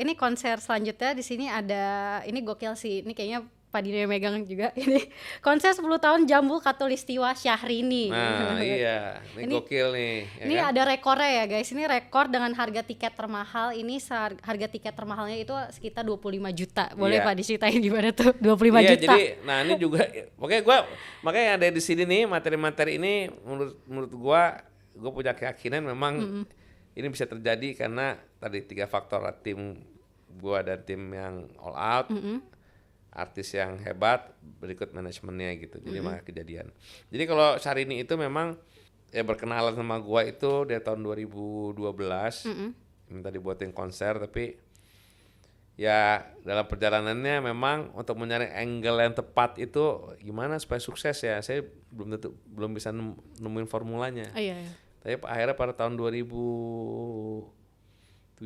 ini konser selanjutnya di sini ada, ini gokil sih, ini kayaknya Pak Dino yang megang juga. Ini konser 10 tahun Jambul Khatulistiwa Syahrini. Nah iya, ini Ini gokil nih, ya Ini kan? ada rekornya ya guys. Ini rekor dengan harga tiket termahal. Ini harga tiket termahalnya itu sekitar 25 juta. Boleh Iya. Pak diceritain gimana tuh 25 Iya, juta? jadi nah ini juga makanya ada di sini nih materi-materi ini menurut gua punya keyakinan memang ini bisa terjadi karena tadi 3 faktor, tim gua dan tim yang all out, artis yang hebat, berikut manajemennya gitu. Jadi makanya kejadian. Jadi kalau Syahrini itu memang ya berkenalan sama gua itu dari tahun 2012. Minta dibuatin konser, tapi ya dalam perjalanannya memang untuk mencari angle yang tepat itu gimana supaya sukses ya. Saya belum bisa nemuin formulanya. Oh, iya. Tapi akhirnya pada tahun 2017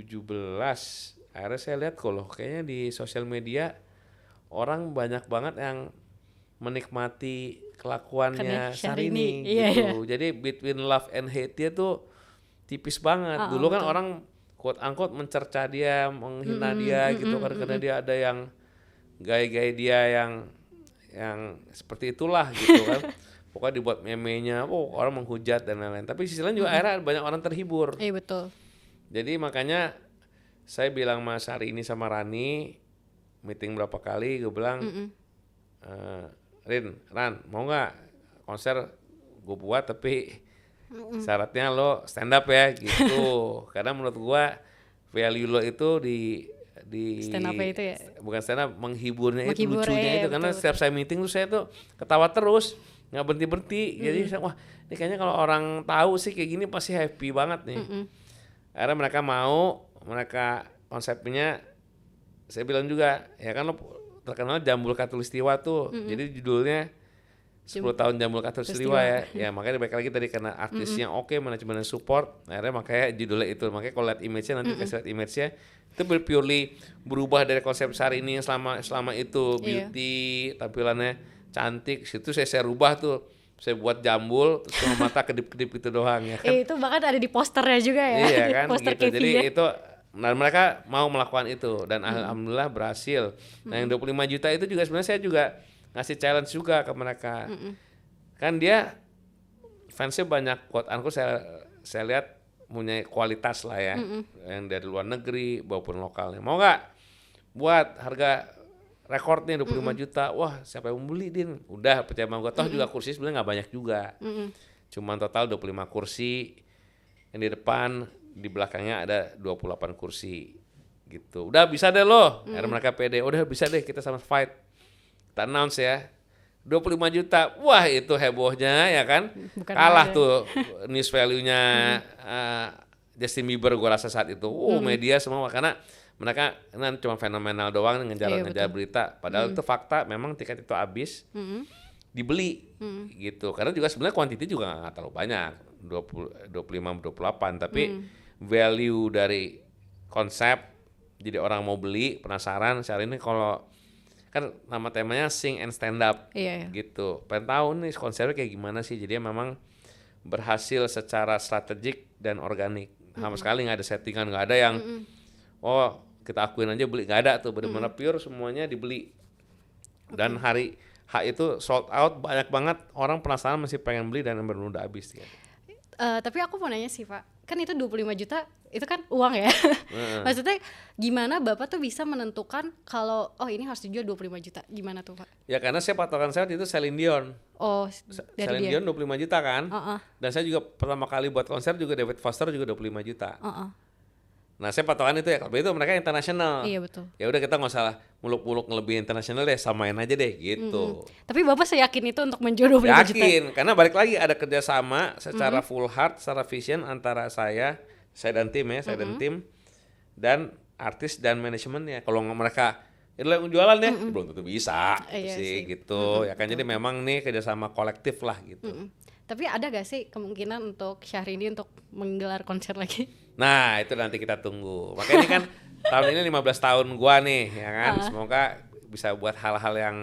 akhirnya saya lihat kalau kayaknya di sosial media orang banyak banget yang menikmati kelakuannya Syahrini. Syahrini Iya, gitu. Jadi between love and hate-nya tuh tipis banget. Dulu kan betul. orang quote unquote mencerca dia, menghina dia gitu karena dia ada yang gaya-gaya dia yang seperti itulah gitu kan. Pokoknya dibuat meme-nya, orang menghujat dan lain-lain. Tapi sisi lain juga akhirnya banyak orang terhibur. Iya betul. Jadi makanya saya bilang Mas Syahrini sama Rani meeting berapa kali, gue bilang Ran mau nggak konser gue buat tapi syaratnya lo stand up ya gitu. Karena menurut gue value lo itu di Stand up itu ya? bukan stand up, menghiburnya itu, Menghibur, lucunya itu. Karena betul. setiap saya meeting tuh saya tuh ketawa terus, nggak berhenti. Jadi saya, wah ini kayaknya kalau orang tahu sih kayak gini pasti happy banget nih. Akhirnya mereka konsepnya, saya bilang juga ya kan lo terkenal Jambul Khatulistiwa tuh. Jadi judulnya 10 tahun Jambul Khatulistiwa ya. Ya makanya balik lagi tadi karena artisnya oke, manajemen support, akhirnya makanya judulnya itu. Makanya kalau lihat image-nya nanti kasih lihat image-nya itu purely berubah dari konsep Syahrini yang selama itu beauty, tampilannya cantik. Situ saya rubah tuh. Saya buat jambul terus cuma mata kedip-kedip itu doang ya kan. Itu bahkan ada di posternya juga ya. Iya kan Poster gitu. Jadi KV-nya. itu mereka mau melakukan itu dan alhamdulillah berhasil. Nah, yang 25 juta itu juga sebenarnya saya juga ngasih challenge juga ke mereka. Kan dia fansnya banyak, quote unquote saya lihat punya kualitas lah ya. Yang dari luar negeri maupun lokalnya. Mau nggak buat harga rekornya 25 juta? Wah, siapa yang mau beli, Din? Udah percaya sama gue. Toh juga kursi sebenarnya nggak banyak juga. Cuman total 25 kursi. Yang di depan, di belakangnya ada 28 kursi gitu. Udah bisa deh lo. Akhirnya mereka pede. Udah bisa deh kita sama fight. Kita announce ya. 25 juta. Wah, itu hebohnya ya kan. Bukan Kalah ada. tuh news value-nya Justin Bieber gua rasa saat itu. Media semua karena mereka kan cuma fenomenal doang ngejar berita. Padahal itu fakta, memang tiket itu habis. Dibeli gitu. Karena juga sebenarnya kuantiti juga nggak terlalu banyak. 25 28, tapi value dari konsep jadi orang mau beli, penasaran. Syahrini kalau kan nama temanya sing and stand up gitu. Pengen tahu nih konsepnya kayak gimana sih. Jadi memang berhasil secara strategik dan organik. Sama sekali nggak ada settingan, nggak ada yang kita akuin aja beli, nggak ada tuh. Benar-benar pure semuanya dibeli. Dan hari H itu sold out, banyak banget orang penasaran masih pengen beli dan benar udah habis ya. Tapi aku mau nanya sih Pak, kan itu 25 juta itu kan uang ya. Maksudnya gimana Bapak tuh bisa menentukan kalau ini harus dijual 25 juta, gimana tuh Pak? Ya karena patokan saya itu Celine Dion. Oh, dari Celine dia. Dion 25 juta kan. Dan saya juga pertama kali buat konser juga David Foster juga 25 juta. Nah saya patokan itu ya, kalau itu mereka internasional. Iya betul. Ya udah kita nggak usah muluk-muluk ngelebihin internasional deh, samain aja deh gitu. Tapi Bapak seyakin itu untuk menjual 25 juta? Yakin, karena balik lagi ada kerjasama secara full heart, secara vision antara saya dan tim ya, saya dan tim, dan artis dan manajemennya. Kalau mereka itu yang jualan ya, belum tentu bisa sih gitu. Ya kan jadi memang nih kerjasama kolektif lah gitu. Tapi ada gak sih kemungkinan untuk Syahrini untuk menggelar konser lagi? Nah itu nanti kita tunggu. Makanya ini kan tahun ini 15 tahun gua nih ya kan. Semoga bisa buat hal-hal yang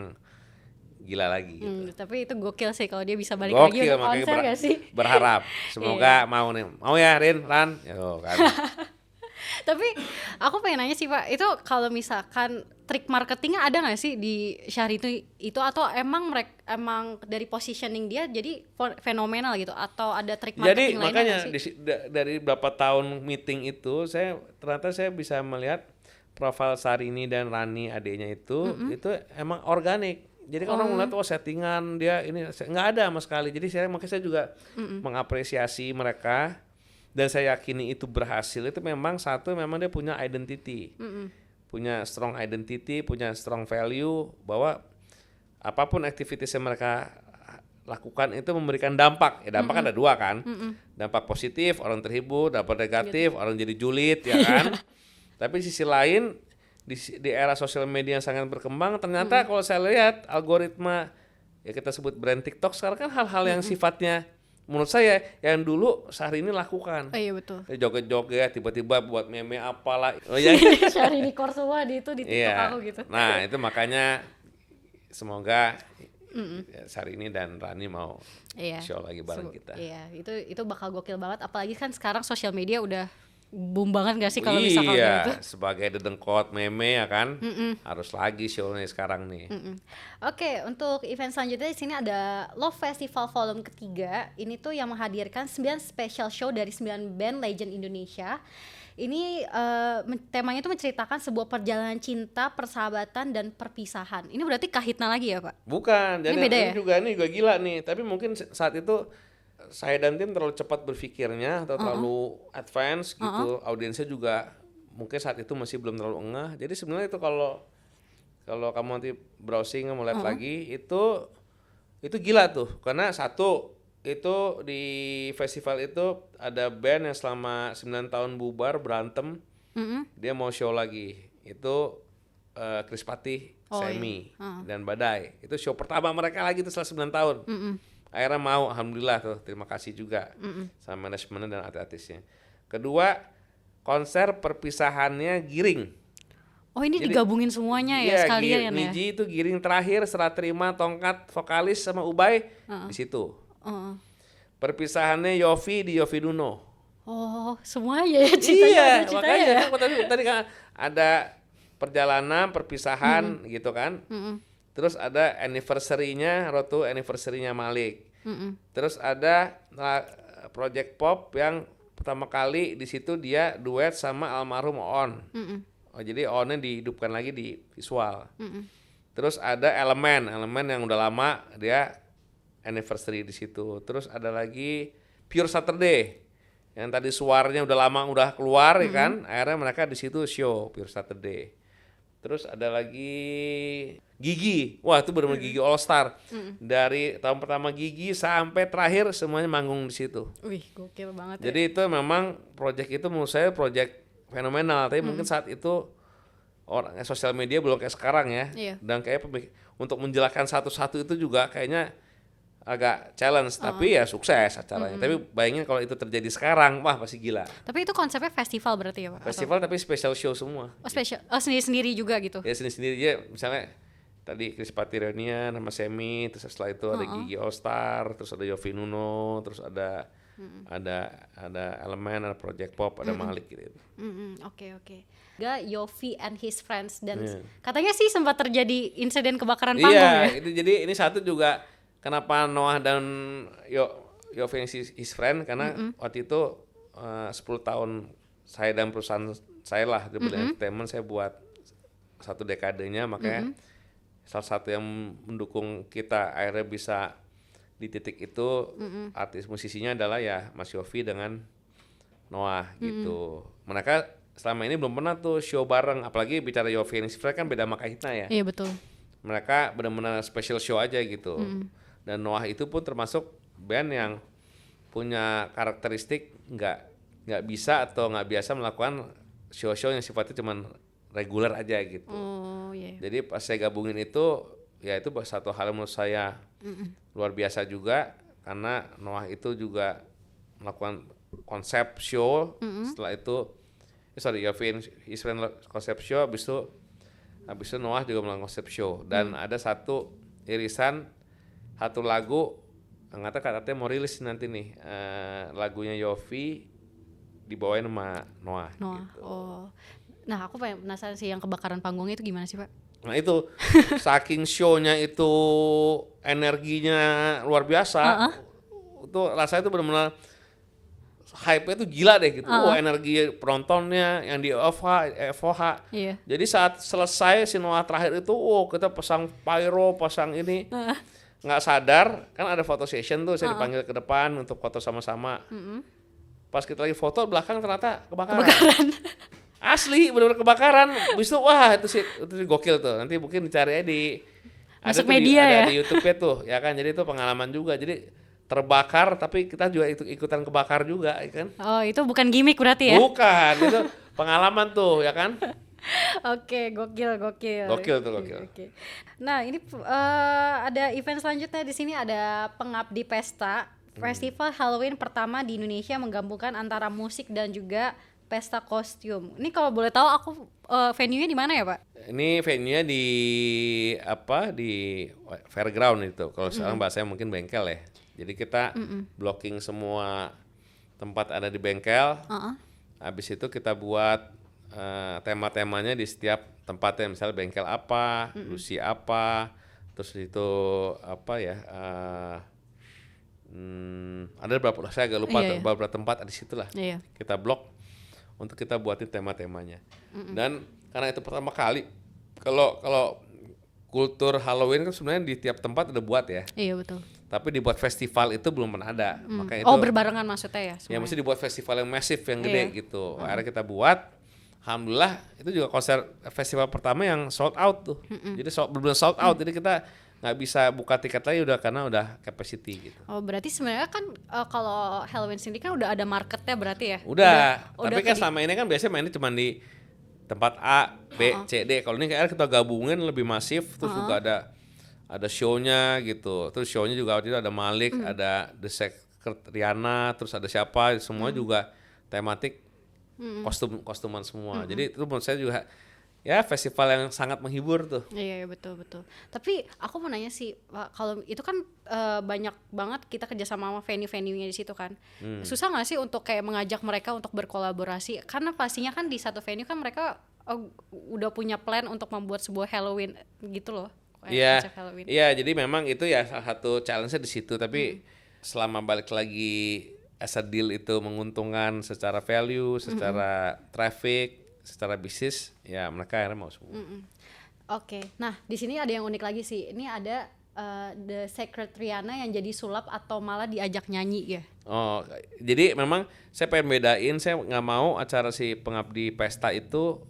gila lagi gitu. Tapi itu gokil sih kalau dia bisa balik lagi untuk konser gak sih? Berharap. Semoga mau nih. Mau ya Ran? Yo kan. Tapi aku pengen nanya sih Pak, itu kalau misalkan trik marketingnya ada nggak sih di Syahrini itu atau emang dari positioning dia jadi fenomenal gitu atau ada trik Jadi marketing lainnya makanya nggak sih? dari beberapa tahun meeting itu ternyata saya bisa melihat profil Syahrini dan Rani adiknya itu emang organik. Jadi kan orang melihat settingan dia ini nggak ada sama sekali. Jadi makanya saya juga mengapresiasi mereka dan saya yakini itu berhasil. Itu memang memang dia punya identity, punya strong identity, punya strong value bahwa apapun aktivitas yang mereka lakukan itu memberikan dampak. Ya dampak ada dua kan, dampak positif orang terhibur, dampak negatif orang jadi julid ya kan. Tapi sisi lain di era sosial media yang sangat berkembang ternyata kalau saya lihat algoritma ya kita sebut brand TikTok sekarang kan hal-hal yang sifatnya menurut saya yang dulu Syahrini lakukan. Oh iya betul. Joget-joget tiba-tiba buat meme apalah. Oh ya. Syahrini Korsua di TikTok Iya. aku gitu. Nah, itu makanya semoga Syahrini dan Rani mau show lagi bareng kita. Iya, itu bakal gokil banget apalagi kan sekarang sosial media udah boom banget gak sih kalau misalkan gitu. Sebagai dedengkot meme ya kan, harus lagi show-nya sekarang nih. Oke, untuk event selanjutnya di sini ada Love Festival Volume ketiga. Ini tuh yang menghadirkan 9 special show dari 9 band legend Indonesia. Ini temanya tuh menceritakan sebuah perjalanan cinta, persahabatan dan perpisahan. Ini berarti Kahitna lagi ya Pak? Bukan, jadi beda ya? ini juga gila nih. Tapi mungkin saat itu saya dan tim terlalu cepat berpikirnya atau terlalu advance gitu. Audiensnya juga mungkin saat itu masih belum terlalu engah. Jadi sebenarnya itu kalau kamu nanti browsing mau lihat lagi itu gila tuh. Karena satu itu di festival itu ada band yang selama 9 tahun bubar berantem. Dia mau show lagi. Itu Chris Patih, Semi dan Badai. Itu show pertama mereka lagi itu setelah 9 tahun. Akhirnya mau, alhamdulillah tuh, terima kasih juga sama manajemennya dan artis-artisnya. Kedua, konser perpisahannya Giring. Oh ini jadi, digabungin semuanya ya sekalian ya? Niji itu Giring terakhir, serah terima tongkat vokalis sama Ubay di situ. Perpisahannya Yofi di Yofi Nuno. Oh semuanya ya ceritanya. Iya, makanya tadi kan ada perjalanan, perpisahan gitu kan. Terus ada anniversary-nya Rotu, anniversary-nya Malik. Terus ada project pop yang pertama kali di situ dia duet sama almarhum On. Oh, jadi On-nya dihidupkan lagi di visual. Terus ada elemen yang udah lama dia anniversary di situ. Terus ada lagi Pure Saturday yang tadi suaranya udah lama udah keluar ya kan. Akhirnya mereka di situ show Pure Saturday. Terus ada lagi Gigi, wah itu benar-benar Gigi All Star. Dari tahun pertama Gigi sampai terakhir semuanya manggung di situ. Wih, gokil banget. Jadi itu memang project itu menurut saya project fenomenal. Tapi mungkin saat itu orang sosial media belum kayak sekarang ya. Dan kayak untuk menjelaskan satu-satu itu juga kayaknya agak challenge, tapi ya sukses acaranya. Tapi bayangin kalau itu terjadi sekarang, wah pasti gila. Tapi itu konsepnya festival berarti ya Pak? Festival tapi special show semua. Oh special, sendiri-sendiri juga gitu? Ya sendiri-sendiri ya, misalnya tadi Chris Patih reunian sama Semi, terus setelah itu ada Gigi All Star, terus ada Yofi Nuno, terus ada elemen, ada project pop, ada Malik gitu. Oke. Gak Yofi and his friends dan katanya sih sempat terjadi insiden kebakaran panggung ya? Iya, itu jadi ini satu juga kenapa Noah dan Yofi and his friend karena waktu itu 10 tahun saya dan perusahaan saya lah di entertainment saya buat 1 dekadenya makanya salah satu yang mendukung kita akhirnya bisa di titik itu artis musisinya adalah ya Mas Yofi dengan Noah gitu. Mereka selama ini belum pernah tuh show bareng, apalagi bicara Yofi and his friend kan beda sama Kahitna ya. Iya betul. Mereka benar-benar special show aja gitu. Dan Noah itu pun termasuk band yang punya karakteristik nggak bisa atau nggak biasa melakukan show-show yang sifatnya cuman reguler aja gitu. Jadi pas saya gabungin itu ya itu satu hal yang menurut saya luar biasa juga karena Noah itu juga melakukan konsep show. Setelah itu Yofi his friend konsep show, habis itu Noah juga melakukan konsep show dan ada satu lagu katanya mau rilis nanti nih lagunya Yofi dibawain sama Noah. Noah. Gitu. Oh. Nah, aku penasaran sih yang kebakaran panggungnya itu gimana sih, Pak? Nah itu saking show-nya itu energinya luar biasa, itu rasanya itu benar-benar hype-nya tuh gila deh gitu. Wah, energi penontonnya yang di FOH. Iya. Jadi saat selesai si Noah terakhir itu, kita pasang pyro, pasang ini. Nggak sadar, kan ada foto session tuh, saya dipanggil ke depan untuk foto sama-sama. Pas kita lagi foto, belakang ternyata kebakaran. Asli, benar-benar kebakaran. Habis itu, wah itu sih gokil tuh. Nanti mungkin dicari aja di masuk ada media ya. Ada di YouTube-nya tuh, ya kan. Jadi itu pengalaman juga. Jadi terbakar, tapi kita juga ikutan kebakar juga, ya kan. Oh, itu bukan gimmick berarti ya? Bukan, itu pengalaman tuh, ya kan. Oke, gokil. Gokil. Oke. Nah, ini ada event selanjutnya di sini, ada Pengabdi Pesta. Festival Halloween pertama di Indonesia menggabungkan antara musik dan juga pesta kostum. Ini kalau boleh tahu aku venue-nya di mana ya, Pak? Ini venue-nya di fairground itu. Kalau sekarang bahasanya mungkin bengkel ya. Jadi kita blocking semua tempat ada di bengkel. Habis itu kita buat tema-temanya di setiap tempatnya. Misalnya bengkel apa, Lucy apa, terus itu apa ya? Ada beberapa, saya agak lupa beberapa tempat di situ lah. Kita blok untuk kita buatin tema-temanya. Dan karena itu pertama kali, kalau kultur Halloween kan sebenarnya di tiap tempat ada buat ya. Iya betul. Tapi dibuat festival itu belum pernah ada. Makanya itu berbarengan maksudnya ya? Ya mesti dibuat festival yang masif, yang gede gitu. Akhirnya kita buat. Alhamdulillah itu juga konser festival pertama yang sold out tuh. Jadi benar-benar sold out. Jadi kita nggak bisa buka tiket lagi karena udah capacity gitu. Oh berarti sebenarnya kan kalau Halloween sendiri kan udah ada marketnya berarti ya? Udah tapi kan selama ini kan biasanya mainnya cuma di tempat A, B, C, D. Kalau ini kayak kita gabungin lebih masif, terus juga ada show-nya gitu. Terus show-nya juga waktu itu ada Malik, ada The Secret Rihanna, terus ada siapa, semua juga tematik kostuman semua. Jadi itu menurut saya juga ya festival yang sangat menghibur tuh. Iya betul. Tapi aku mau nanya sih, Pak, kalau itu kan banyak banget kita kerjasama sama venue-venue-nya di situ kan. Susah nggak sih untuk kayak mengajak mereka untuk berkolaborasi? Karena pastinya kan di satu venue kan mereka udah punya plan untuk membuat sebuah Halloween gitu loh. Iya, jadi memang itu ya salah satu challenge-nya di situ. Tapi selama balik lagi as a deal itu menguntungkan secara value, secara traffic, secara bisnis, ya mereka akhirnya mau semua. Oke. Nah di sini ada yang unik lagi sih. Ini ada The Secret Rihanna yang jadi sulap atau malah diajak nyanyi ya. Oh, jadi memang saya pengen bedain, saya nggak mau acara si Pengabdi Pesta itu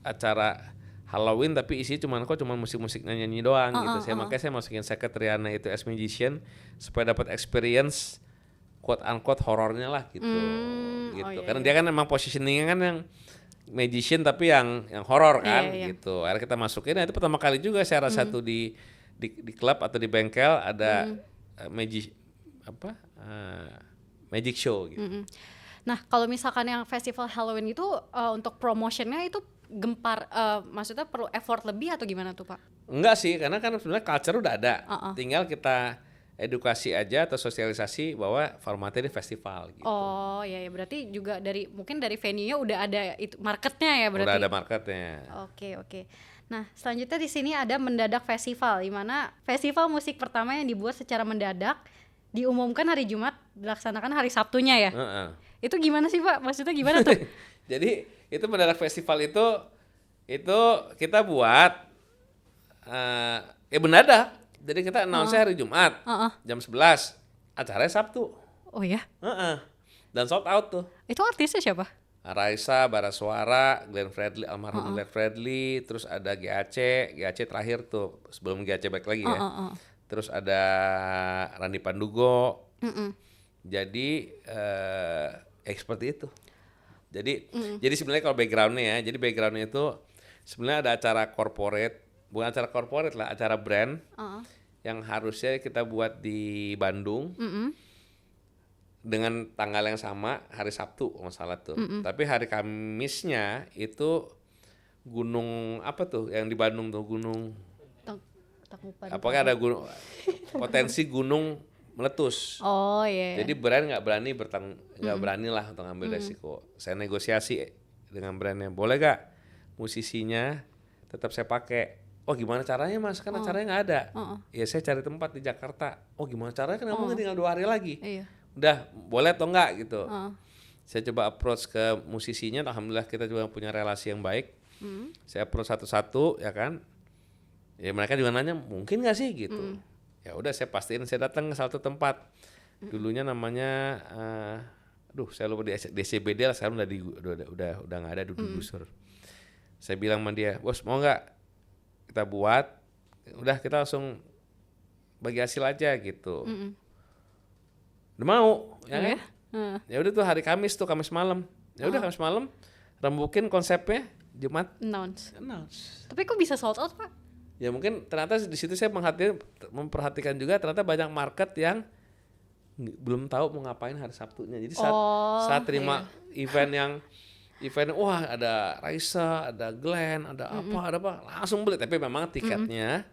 acara Halloween tapi isi cuma musik-musik nyanyi doang gitu. Makanya saya masukin Secret Rihanna itu as musician supaya dapat experience quote unquote horornya lah gitu. Karena dia kan emang positioningnya kan yang magician tapi yang horor kan gitu. Akhirnya kita masukin. Nah itu pertama kali juga saya rasa tuh di klub atau di bengkel ada magic show gitu. Nah kalau misalkan yang festival Halloween itu untuk promotionnya itu gempar, maksudnya perlu effort lebih atau gimana tuh Pak? Enggak sih, karena kan sebenarnya culture udah ada. Tinggal kita edukasi aja atau sosialisasi bahwa formatnya di festival gitu. Oh ya berarti juga mungkin dari venue-nya udah ada itu marketnya ya berarti. Udah ada marketnya. Oke. Nah selanjutnya di sini ada Mendadak Festival, di mana festival musik pertama yang dibuat secara mendadak, diumumkan hari Jumat, dilaksanakan hari Sabtunya ya. Itu gimana sih Pak? Maksudnya gimana tuh? Jadi itu Mendadak Festival itu kita buat mendadak. Jadi kita announce hari Jumat jam 11, acaranya Sabtu. Oh ya? Dan sold out tuh. Itu artisnya siapa? Raisa, Barasuara, Glenn Fredly, almarhum Glenn Fredly, terus ada GAC terakhir tuh sebelum GAC back lagi ya. Terus ada Randy Pandugo. Jadi seperti itu. Jadi sebenarnya kalau backgroundnya itu sebenarnya ada acara corporate. Bukan acara corporate lah, acara brand yang harusnya kita buat di Bandung dengan tanggal yang sama hari Sabtu kalau nggak salah tuh. Tapi hari Kamisnya itu gunung apa tuh yang di Bandung tuh gunung. Apakah ada gunung potensi gunung meletus. Oh iya. Jadi brand nggak berani lah untuk ngambil resiko. Saya negosiasi dengan brandnya, boleh gak musisinya tetap saya pakai? Oh gimana caranya mas? Karena caranya nggak ada. Ya saya cari tempat di Jakarta. Oh gimana caranya? Karena mungkin tinggal 2 hari lagi. Iya. Udah boleh atau enggak gitu. Saya coba approach ke musisinya. Alhamdulillah kita juga punya relasi yang baik. Saya approach satu-satu ya kan. Ya mereka juga nanya mungkin nggak sih gitu. Ya udah saya pastiin saya datang ke satu tempat. Dulunya namanya saya lupa di DCBD lah, sekarang udah nggak ada, digusur. Saya bilang sama dia, bos mau nggak kita buat, udah kita langsung bagi hasil aja gitu. Udah mau, ya kan? Ya udah tuh hari Kamis malam. Ya udah Kamis malam rembukin konsepnya, Jumat announce. Tapi kok bisa sold out Pak? Ya mungkin ternyata di situ saya memperhatikan juga ternyata banyak market yang belum tahu mau ngapain hari Sabtunya. Jadi saat terima event wah ada Raisa, ada Glenn, ada apa langsung beli. Tapi memang tiketnya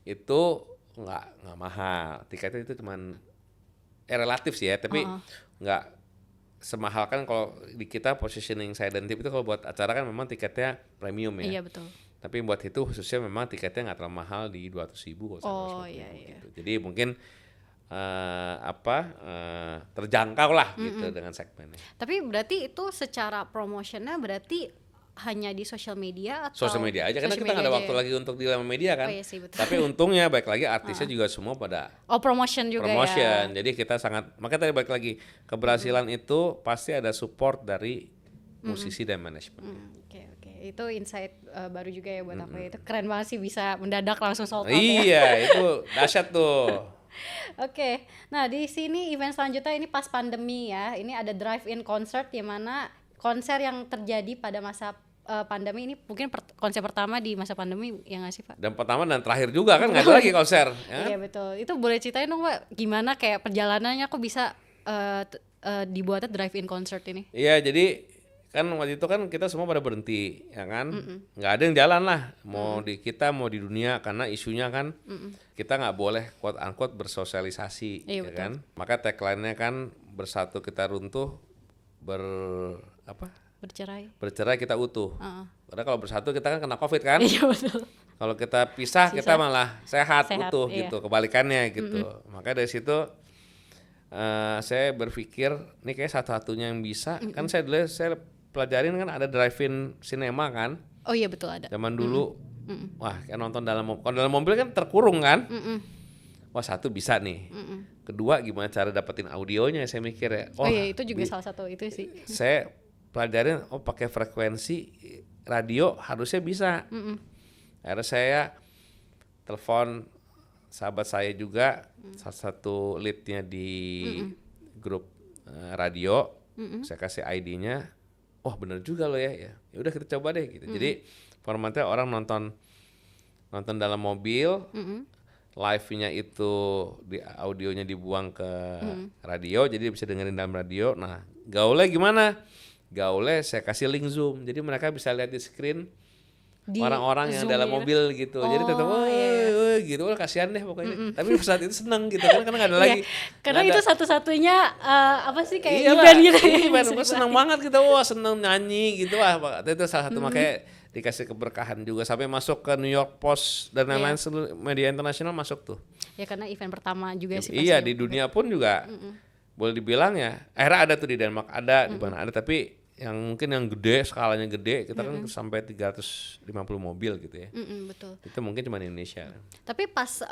itu nggak mahal. Tiketnya itu cuman relatif sih ya, tapi nggak semahal kan kalau di kita positioning Silent Tip itu kalau buat acara kan memang tiketnya premium ya. Iya betul. Tapi buat itu khususnya memang tiketnya nggak terlalu mahal di 200.000 kalau iya. Gitu. Jadi mungkin terjangkau lah gitu dengan segmennya. Tapi berarti itu secara promotionnya berarti hanya di sosial media atau? Sosial media aja karena kita nggak ada waktu lagi untuk di dalam media kan. Oh, iya sih, betul. Tapi untungnya baik lagi artisnya juga semua pada promotion juga ya. Jadi kita makanya tadi balik lagi keberhasilan itu pasti ada support dari musisi dan manajemen. Oke. Itu insight baru juga ya buat aku. Itu keren banget sih bisa mendadak langsung sold out ya. Iya, itu dahsyat tuh. Oke, nah di sini event selanjutnya ini pas pandemi ya. Ini ada drive-in concert di mana konser yang terjadi pada masa pandemi ini mungkin konser pertama di masa pandemi ya nggak sih Pak? Dan pertama dan terakhir juga kan nggak ada lagi konser. Ya? Iya betul. Itu boleh ceritain dong Pak gimana kayak perjalanannya kok bisa dibuatnya drive-in concert ini? Iya jadi kan waktu itu kan kita semua pada berhenti ya kan, nggak ada yang jalan lah mau di kita mau di dunia karena isunya kan kita nggak boleh quote unquote bersosialisasi ya betul. Kan, maka tagline-nya kan bersatu kita runtuh bercerai kita utuh. Karena kalau bersatu kita kan kena COVID kan, iya betul. Kalau kita pisah kita malah sehat utuh iya. Gitu kebalikannya gitu. Maka dari situ saya berpikir ini kayak satu-satunya yang bisa kan saya pelajarin kan ada drive-in cinema kan. Oh iya betul ada. Zaman dulu, wah kayak nonton dalam mobil kan terkurung kan. Wah satu bisa nih. Kedua gimana cara dapetin audionya saya mikir ya. Oh iya itu juga salah satu itu sih. Saya pelajarin pakai frekuensi radio harusnya bisa. Akhirnya saya telepon sahabat saya juga salah satu leadnya di grup radio. Saya kasih ID-nya. Oh bener juga loh ya udah kita coba deh gitu. Jadi formatnya orang nonton dalam mobil, live-nya itu di audionya dibuang ke radio, jadi bisa dengerin dalam radio. Nah gaulnya gimana? Gaulnya saya kasih link Zoom, jadi mereka bisa lihat di screen orang-orang yang dalam mobil gitu. Jadi tetap gitu, kasihan deh pokoknya. Tapi saat itu seneng gitu karena nggak ada lagi. Karena itu satu-satunya kayak event gitu. Event gue seneng banget gitu, seneng nyanyi gitu itu salah satu makanya dikasih keberkahan juga sampai masuk ke New York Post dan lain-lain seluruh media internasional masuk tuh. Ya karena event pertama juga sih. Iya di dunia pun juga boleh dibilang ya. Akhirnya ada tuh di Denmark ada, di mana ada tapi yang mungkin yang gede skalanya gede kita kan sampai 350 mobil gitu ya. Betul. Itu mungkin cuma di Indonesia. Tapi pas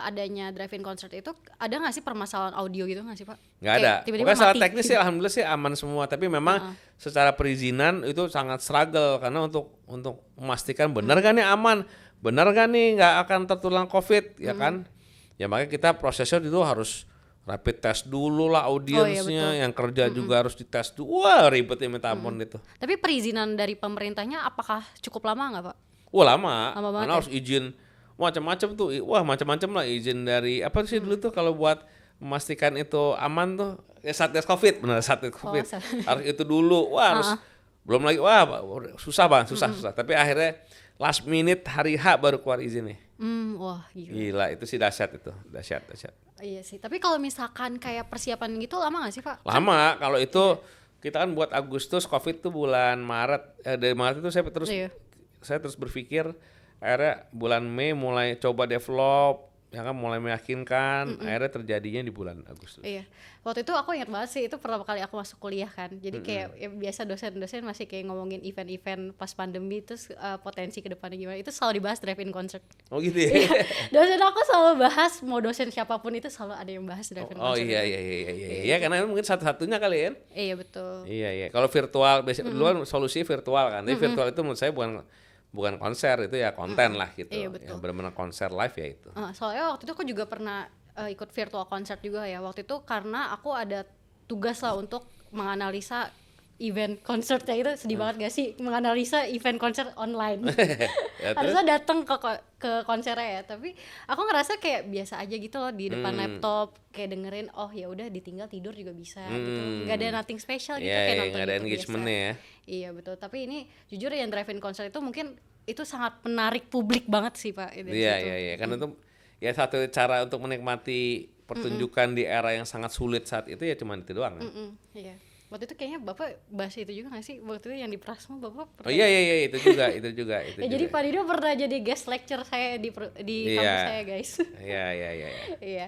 adanya drive-in concert itu ada nggak sih permasalahan audio gitu nggak sih Pak? Nggak ada. Pokoknya salah teknis sih alhamdulillah sih aman semua. Tapi memang secara perizinan itu sangat struggle karena untuk memastikan benar kan nih aman, benar kan nih nggak akan tertular COVID ya kan? Ya makanya kita prosesnya itu harus rapid test dulu lah audiensnya, yang kerja juga harus dites dulu. Wah ribetnya minta ampun itu. Tapi perizinan dari pemerintahnya apakah cukup lama nggak Pak? Wah lama karena harus izin macam-macam tuh. Wah macam-macam lah izin dari apa sih dulu tuh kalau buat memastikan itu aman tuh ya Satgas Covid, benar Satgas Covid harus itu dulu. Wah Belum lagi susah banget, susah. Tapi akhirnya last minute hari H baru keluar izin nih. Wah gila. Gila, itu sih dahsyat itu, dahsyat. Iya sih, tapi kalau misalkan kayak persiapan gitu lama gak sih Pak? Lama, kalau itu kita kan buat Agustus, Covid tuh bulan Maret. Dari Maret itu saya terus berpikir, akhirnya bulan Mei mulai coba develop, ya kan mulai meyakinkan, akhirnya terjadinya di bulan Agustus. Iya, waktu itu aku ingat banget sih, itu pertama kali aku masuk kuliah kan. Jadi kayak ya, biasa dosen-dosen masih kayak ngomongin event-event pas pandemi, terus potensi ke depannya gimana. Itu selalu dibahas drive-in concert. Oh gitu ya? Iya, dosen aku selalu bahas, mau dosen siapapun itu selalu ada yang bahas drive-in concert. Iya, karena mungkin satu-satunya kali ya. Iya betul. Iya. Kalau virtual, biasanya dulu kan solusi virtual kan. Tapi virtual itu menurut saya bukan konser, itu ya konten lah gitu. Iya, betul. Yang benar-benar konser live ya itu. Soalnya waktu itu aku juga pernah ikut virtual concert juga ya. Waktu itu karena aku ada tugas lah untuk menganalisa event konsernya. Itu sedih banget gak sih menganalisa event konser online. Ya, Harusnya datang ke konsernya ya, tapi aku ngerasa kayak biasa aja gitu loh di depan laptop, kayak dengerin ya udah ditinggal tidur juga bisa gitu. Nggak ada nothing special gitu, kayak nonton nggak ada gitu engagementnya biasa. ya. Iya betul, tapi ini jujur yang drive-in concert itu mungkin itu sangat menarik publik banget sih Pak. Iya, karena itu ya satu cara untuk menikmati pertunjukan di era yang sangat sulit saat itu ya cuma itu doang kan. Iya. Waktu itu kayaknya Bapak bahas itu juga gak sih? Waktu itu yang di Prasmo Bapak pernah? Oh iya, itu juga. Jadi Pak Dido pernah jadi guest lecture saya di kampus saya guys. Iya. Iya.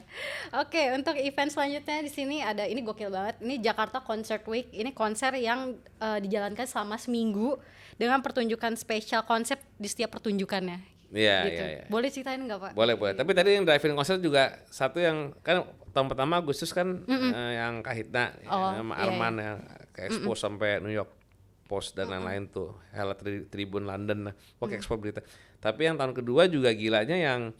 Oke, untuk event selanjutnya di sini ada, ini gokil banget. Ini Jakarta Concert Week. Ini konser yang dijalankan selama seminggu dengan pertunjukan spesial konsep di setiap pertunjukannya. Iya, gitu. iya. Boleh ceritain nggak Pak? Boleh. Tapi tadi yang drive-in concert juga satu yang kan tahun pertama Agustus kan yang Kahitna sama Arman yang ke Expo sampai New York Post dan lain-lain tuh, Herald Tribune London, pokoknya Expo berita. Tapi yang tahun kedua juga gilanya yang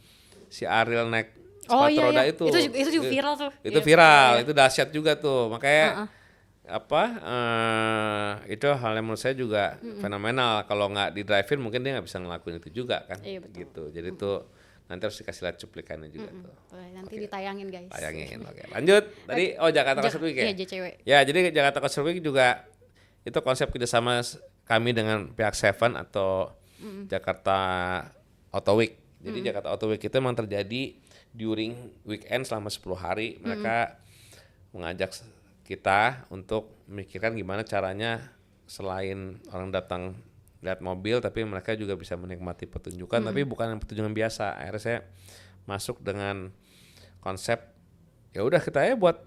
si Ariel naik sepatu roda itu. Itu juga viral tuh. Itu viral, itu dahsyat juga tuh. Makanya itu hal yang menurut saya juga fenomenal. Kalau nggak di drive-in mungkin dia nggak bisa ngelakuin itu juga kan. Iya, betul. Gitu. Jadi tuh nanti harus dikasih lihat cuplikannya juga tuh. Boleh, nanti ditayangin guys. Tayangin. Oke. Lanjut. Tadi Jakarta Concert Week ya. Iya, JCW. Ya, jadi Jakarta Concert Week juga itu konsep kerjasama kami dengan pihak Seven atau Jakarta Auto Week. Jadi Jakarta Auto Week itu memang terjadi during weekend selama 10 hari. Mereka mengajak kita untuk memikirkan gimana caranya selain orang datang lihat mobil, tapi mereka juga bisa menikmati pertunjukan, tapi bukan yang pertunjukan biasa. Akhirnya saya masuk dengan konsep ya udah kita buat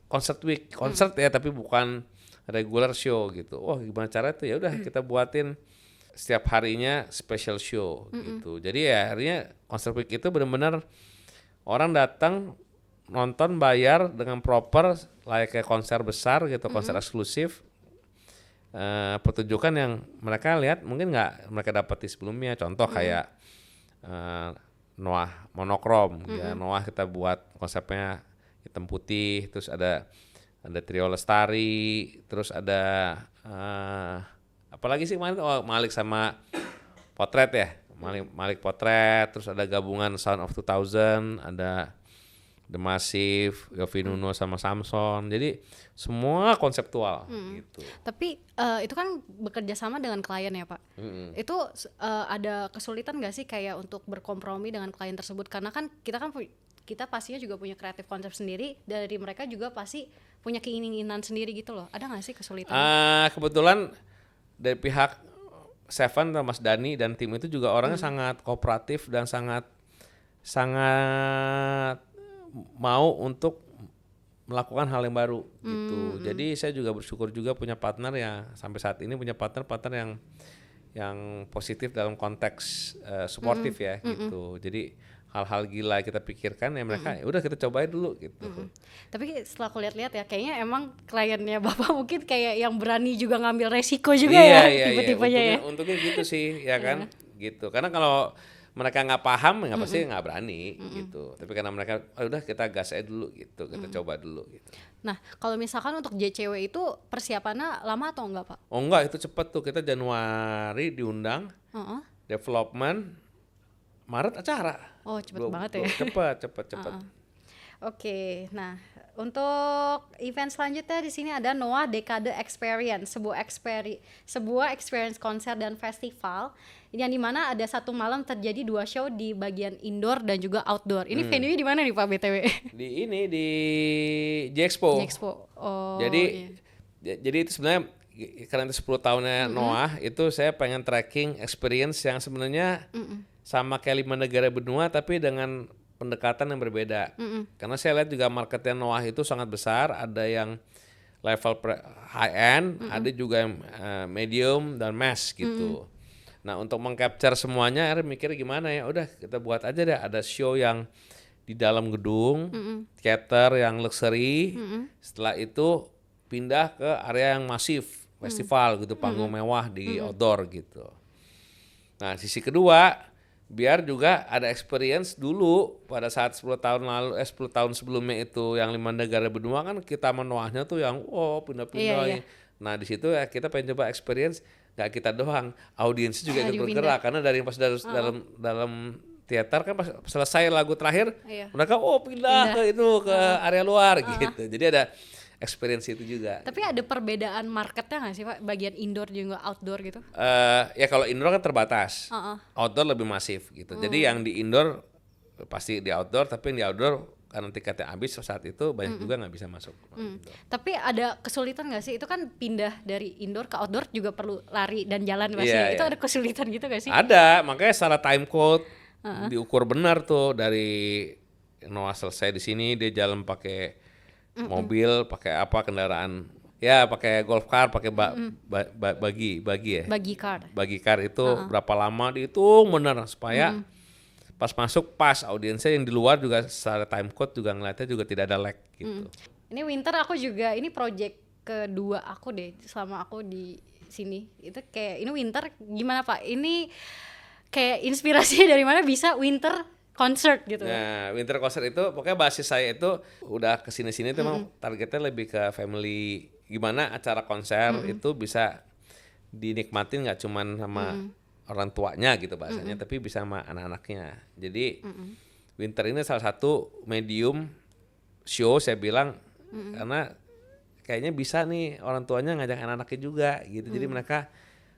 concert week, concert ya, tapi bukan regular show gitu. Gimana cara itu? Ya udah kita buatin setiap harinya special show gitu. Jadi ya akhirnya concert week itu benar-benar orang datang nonton bayar dengan proper kayak konser besar gitu, konser eksklusif. Pertunjukan yang mereka lihat mungkin nggak mereka dapati sebelumnya. Contoh kayak Noah monokrom, ya Noah kita buat konsepnya hitam putih, terus ada Trio Lestari, terus ada apalagi sih kemarin Malik sama Potret ya, Malik Potret, terus ada gabungan Sound of 2000, ada The Massive, Yovie Nuno sama Samson. Jadi semua konseptual gitu. Tapi itu kan bekerja sama dengan klien ya Pak. Itu ada kesulitan nggak sih kayak untuk berkompromi dengan klien tersebut? Karena kan kita pastinya juga punya kreatif konsep sendiri, dari mereka juga pasti punya keinginan sendiri gitu loh. Ada nggak sih kesulitan? Kebetulan dari pihak Seven, Mas Dani dan tim itu juga orangnya sangat kooperatif dan sangat mau untuk melakukan hal yang baru gitu. Jadi saya juga bersyukur juga punya partner yang sampai saat ini punya partner yang positif dalam konteks suportif ya gitu. Jadi hal-hal gila kita pikirkan ya mereka udah kita cobain dulu gitu. Tapi setelah aku lihat-lihat ya kayaknya emang kliennya Bapak mungkin kayak yang berani juga ngambil resiko juga ya tipe-tipenya ya. Untungnya gitu sih ya kan gitu. Karena kalau mereka nggak paham nggak pasti nggak berani gitu. Tapi karena mereka udah kita gas aja dulu gitu, kita coba dulu gitu. Nah kalau misalkan untuk JCW itu persiapannya lama atau enggak Pak? Oh enggak, itu cepet tuh, kita Januari diundang, development, Maret acara. Oh cepet banget ya. Cepet. Oke, nah Untuk event selanjutnya di sini ada Noah Decade Experience, sebuah experience konser dan festival yang dimana ada satu malam terjadi 2 show di bagian indoor dan juga outdoor. Ini venue-nya di mana nih Pak BTW? Di J-Expo. Oh. Jadi jadi itu sebenarnya karena itu 10 tahunnya Noah, itu saya pengen tracking experience yang sebenarnya sama kayak 5 negara benua tapi dengan pendekatan yang berbeda. Karena saya lihat juga marketnya Noah itu sangat besar, ada yang level high end, ada juga yang medium dan mass gitu. Nah, untuk mengcapture semuanya, mikir gimana ya? Udah kita buat aja deh, ada show yang di dalam gedung, theater yang luxury. Setelah itu pindah ke area yang masif, festival gitu, panggung mewah di outdoor gitu. Nah, sisi kedua biar juga ada experience dulu pada saat 10 tahun sebelumnya itu yang 5 negara benua kan kita menuahnya tuh yang pindah-pindah. Iya. Nah di situ ya kita pengen coba experience, nggak kita doang, audiens juga ikut bergerak karena dari dalam teater kan pas selesai lagu terakhir mereka pindah ke area luar gitu. Jadi ada experience itu juga. Tapi ada perbedaan marketnya nggak sih Pak? Bagian indoor juga outdoor gitu? Ya kalau indoor kan terbatas, outdoor lebih masif gitu. Jadi yang di indoor pasti di outdoor, tapi yang di outdoor karena tiketnya habis saat itu banyak juga nggak bisa masuk. Tapi ada kesulitan nggak sih? Itu kan pindah dari indoor ke outdoor juga perlu lari dan jalan pasti. Itu ada kesulitan gitu nggak sih? Ada, makanya secara time code diukur benar tuh dari Noah selesai di sini dia jalan pakai mobil, pakai apa kendaraan, ya pakai golf car, pakai bagi car itu berapa lama dihitung benar supaya pas masuk audiensnya yang di luar juga secara time code juga ngeliatnya juga tidak ada lag gitu. Ini winter aku juga, ini project kedua aku deh selama aku di sini. Itu kayak ini winter gimana Pak? Ini kayak inspirasinya dari mana bisa winter concert gitu. Nah, winter concert itu pokoknya basis saya itu udah kesini-sini tuh emang targetnya lebih ke family. Gimana acara konser itu bisa dinikmatin nggak cuman sama orang tuanya gitu bahasanya, tapi bisa sama anak-anaknya. Jadi winter ini salah satu medium show saya bilang karena kayaknya bisa nih orang tuanya ngajak anak-anaknya juga gitu. Jadi mereka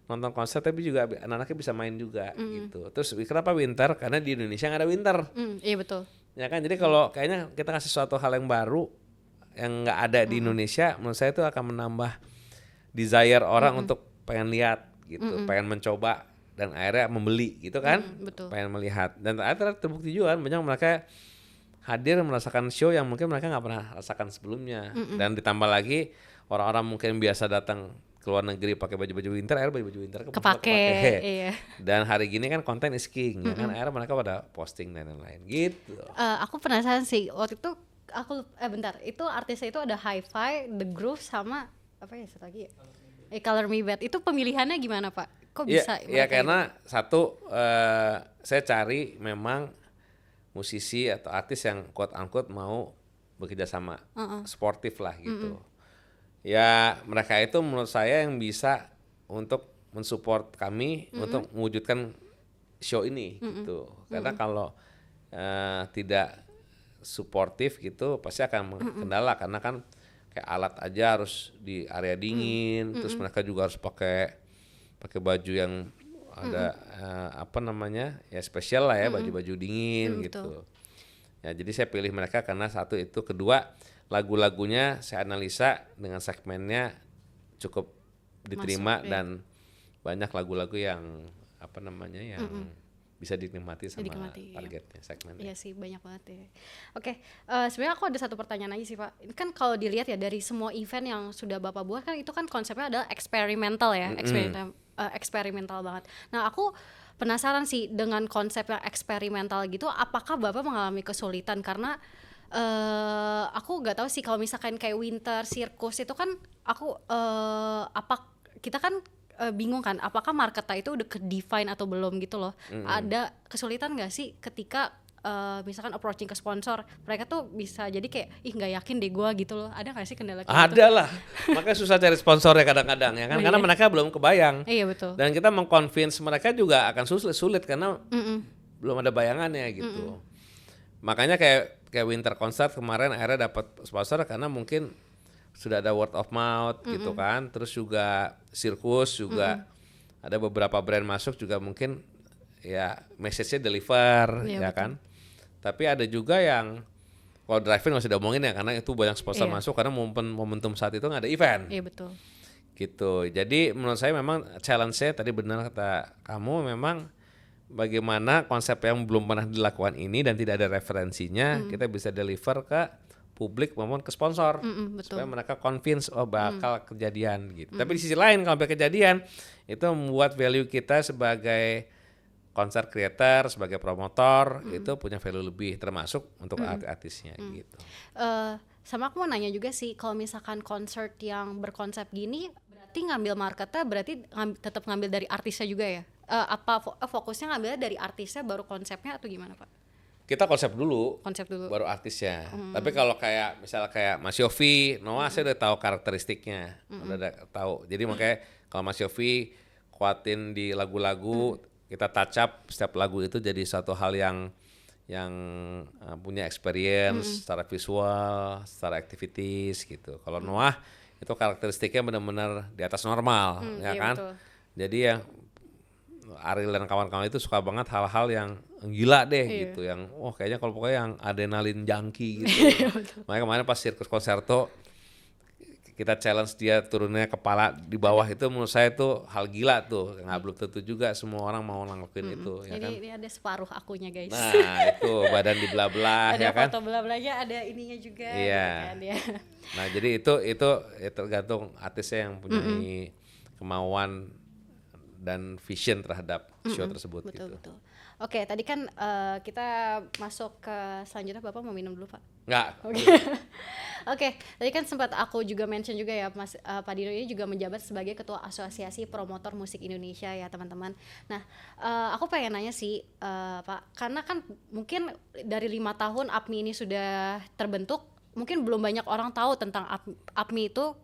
nonton konser tapi juga anak-anaknya bisa main juga gitu. Terus kenapa winter? Karena di Indonesia nggak ada winter. Iya betul. Ya kan, jadi kalau kayaknya kita kasih suatu hal yang baru yang nggak ada di Indonesia, menurut saya itu akan menambah desire orang untuk pengen lihat gitu, pengen mencoba dan akhirnya membeli gitu kan, pengen melihat. Dan akhirnya terbukti juga banyak mereka hadir merasakan show yang mungkin mereka nggak pernah rasakan sebelumnya. Dan ditambah lagi orang-orang mungkin biasa datang ke luar negeri pakai baju-baju winter, akhirnya baju-baju winter kepake. Iya. Dan hari gini kan konten is king, ya kan, akhirnya mereka pada posting dan lain-lain gitu. Aku penasaran sih, waktu itu aku bentar, itu artisnya itu ada Hi-Fi, The Groove sama apa ya satu lagi ya? Color Me Badd. Itu pemilihannya gimana Pak? Kok bisa? Ya karena satu saya cari memang musisi atau artis yang quote unquote mau bekerja sama, sportif lah gitu. Ya mereka itu menurut saya yang bisa untuk mensupport kami untuk mewujudkan show ini gitu. Karena kalau tidak suportif gitu pasti akan kendala, karena kan kayak alat aja harus di area dingin, terus mereka juga harus pakai baju yang ada apa namanya ya spesial lah ya, baju-baju dingin gitu. Ya jadi saya pilih mereka karena satu itu, kedua lagu-lagunya saya analisa dengan segmennya cukup diterima. Masuk, dan banyak lagu-lagu yang apa namanya yang bisa dinikmati sama targetnya, segmennya. Iya sih, banyak banget ya. Oke, sebenarnya aku ada satu pertanyaan lagi sih Pak. Ini kan kalau dilihat ya dari semua event yang sudah Bapak buat kan itu kan konsepnya adalah eksperimental ya, eksperimental banget. Nah aku penasaran sih dengan konsep yang eksperimental gitu, apakah Bapak mengalami kesulitan karena aku nggak tahu sih kalau misalkan kayak winter sirkus itu kan aku kita kan bingung kan apakah marketnya itu udah ke-define atau belum gitu loh. Ada kesulitan nggak sih ketika misalkan approaching ke sponsor, mereka tuh bisa jadi kayak nggak yakin deh gue gitu loh. Ada nggak sih kendala kayak gitu? Ada lah, makanya susah cari sponsornya kadang-kadang ya kan, karena mereka belum kebayang. Iya betul. Dan kita meng-convince mereka juga akan sulit karena belum ada bayangannya gitu. Makanya kayak kayak Winter Concert kemarin akhirnya dapat sponsor karena mungkin sudah ada word of mouth gitu kan. Terus juga sirkus juga ada beberapa brand masuk juga mungkin ya message-nya deliver ya kan. Tapi ada juga yang kalau drive-in nggak usah diomongin ya karena itu banyak sponsor masuk karena momentum saat itu nggak ada event. Iya betul. Gitu. Jadi menurut saya memang challenge-nya tadi benar kata kamu memang bagaimana konsep yang belum pernah dilakukan ini dan tidak ada referensinya kita bisa deliver ke publik maupun ke sponsor supaya mereka convince bakal kejadian gitu. Tapi di sisi lain kalau sampai kejadian itu membuat value kita sebagai konser creator, sebagai promotor itu punya value lebih termasuk untuk artis-artisnya gitu. Sama aku mau nanya juga sih kalau misalkan konser yang berkonsep gini berarti ngambil marketnya berarti tetap ngambil dari artisnya juga ya? Apa fokusnya ngambilnya dari artisnya baru konsepnya atau gimana Pak? Kita konsep dulu baru artisnya. Tapi kalau kayak misalnya kayak Mas Yofi, Noah saya udah tahu karakteristiknya, udah tahu. Jadi makanya kalau Mas Yofi kuatin di lagu-lagu, kita touch up setiap lagu itu jadi satu hal yang punya experience secara visual, secara activities gitu. Kalau Noah itu karakteristiknya benar-benar di atas normal, ya kan? Betul. Jadi yang Ariel dan kawan-kawan itu suka banget hal-hal yang gila deh gitu, yang kayaknya kalau pokoknya yang adrenalin junkie gitu. Makanya kemarin pas sirkus konserto kita challenge dia turunnya kepala di bawah itu menurut saya itu hal gila tuh, nggak belum tentu juga semua orang mau ngelakuin itu. Ya kan? Ini ada separuh akunya guys. Nah itu badan di belah-belah ya kan. Ada foto belah-belahnya, ada ininya juga. Iya. Gitu kan, ya. Nah jadi itu ya tergantung artisnya yang punya kemauan dan vision terhadap show tersebut. Betul, gitu. betul. Oke, tadi kan kita masuk ke selanjutnya. Bapak mau minum dulu Pak? Nggak. Oke, tadi kan sempat aku juga mention juga ya Mas Pak Dino ini juga menjabat sebagai Ketua Asosiasi Promotor Musik Indonesia ya teman-teman. Nah, aku pengen nanya sih Pak, karena kan mungkin dari 5 tahun APMI ini sudah terbentuk, mungkin belum banyak orang tahu tentang APMI itu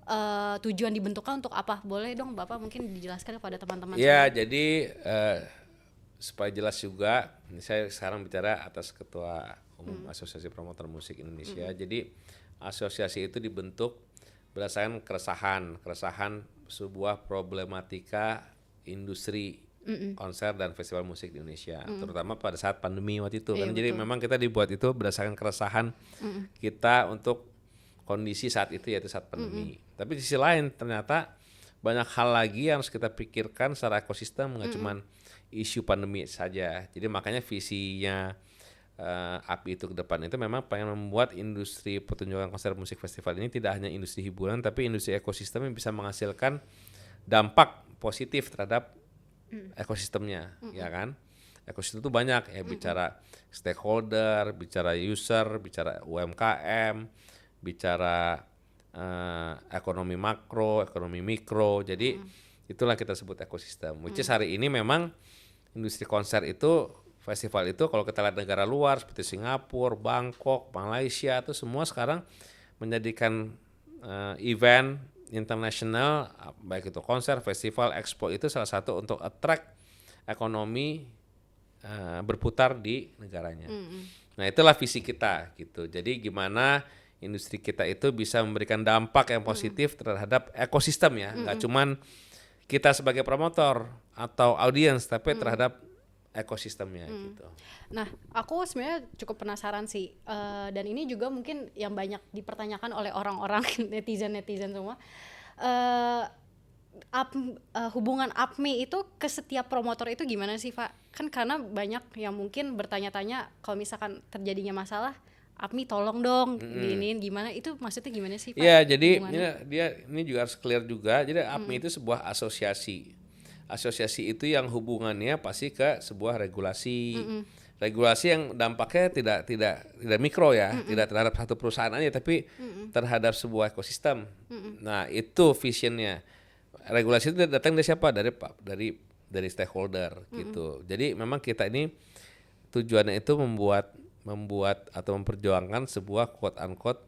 tujuan dibentuknya untuk apa. Boleh dong Bapak mungkin dijelaskan kepada teman-teman Ya, semua? jadi supaya jelas juga, saya sekarang bicara atas Ketua Umum Asosiasi Promotor Musik Indonesia. Jadi asosiasi itu dibentuk berdasarkan keresahan sebuah problematika industri konser dan festival musik di Indonesia, terutama pada saat pandemi waktu itu. Kan jadi memang kita dibuat itu berdasarkan keresahan kita untuk kondisi saat itu yaitu saat pandemi. Tapi di sisi lain ternyata banyak hal lagi yang harus kita pikirkan secara ekosistem, nggak cuman isu pandemi saja. Jadi makanya visinya API itu ke depan itu memang pengen membuat industri pertunjukan konser musik festival ini tidak hanya industri hiburan tapi industri ekosistem yang bisa menghasilkan dampak positif terhadap ekosistemnya, ya kan? Ekosistem itu banyak ya, bicara stakeholder, bicara user, bicara UMKM, bicara ekonomi makro, ekonomi mikro. Jadi itulah kita sebut ekosistem. Which is hari ini memang industri konser itu, festival itu kalau kita lihat negara luar seperti Singapura, Bangkok, Malaysia itu semua sekarang menjadikan event internasional baik itu konser, festival, expo itu salah satu untuk attract ekonomi berputar di negaranya. Nah itulah visi kita gitu. Jadi gimana industri kita itu bisa memberikan dampak yang positif terhadap ekosistem ya, nggak cuman kita sebagai promotor atau audiens tapi terhadap ekosistemnya gitu. Nah, aku sebenarnya cukup penasaran sih, dan ini juga mungkin yang banyak dipertanyakan oleh orang-orang netizen semua. Hubungan APMI itu ke setiap promotor itu gimana sih Pak? Kan karena banyak yang mungkin bertanya-tanya kalau misalkan terjadinya masalah, APMI tolong dong, diinin gimana? Itu maksudnya gimana sih Pak? Ya, jadi ini juga harus clear juga. Jadi APMI itu sebuah asosiasi. Asosiasi itu yang hubungannya pasti ke sebuah regulasi. Regulasi yang dampaknya tidak mikro ya, tidak terhadap satu perusahaan aja tapi terhadap sebuah ekosistem. Nah, itu visionnya. Regulasi itu datang dari siapa? Dari stakeholder gitu. Jadi memang kita ini tujuannya itu membuat atau memperjuangkan sebuah quote unquote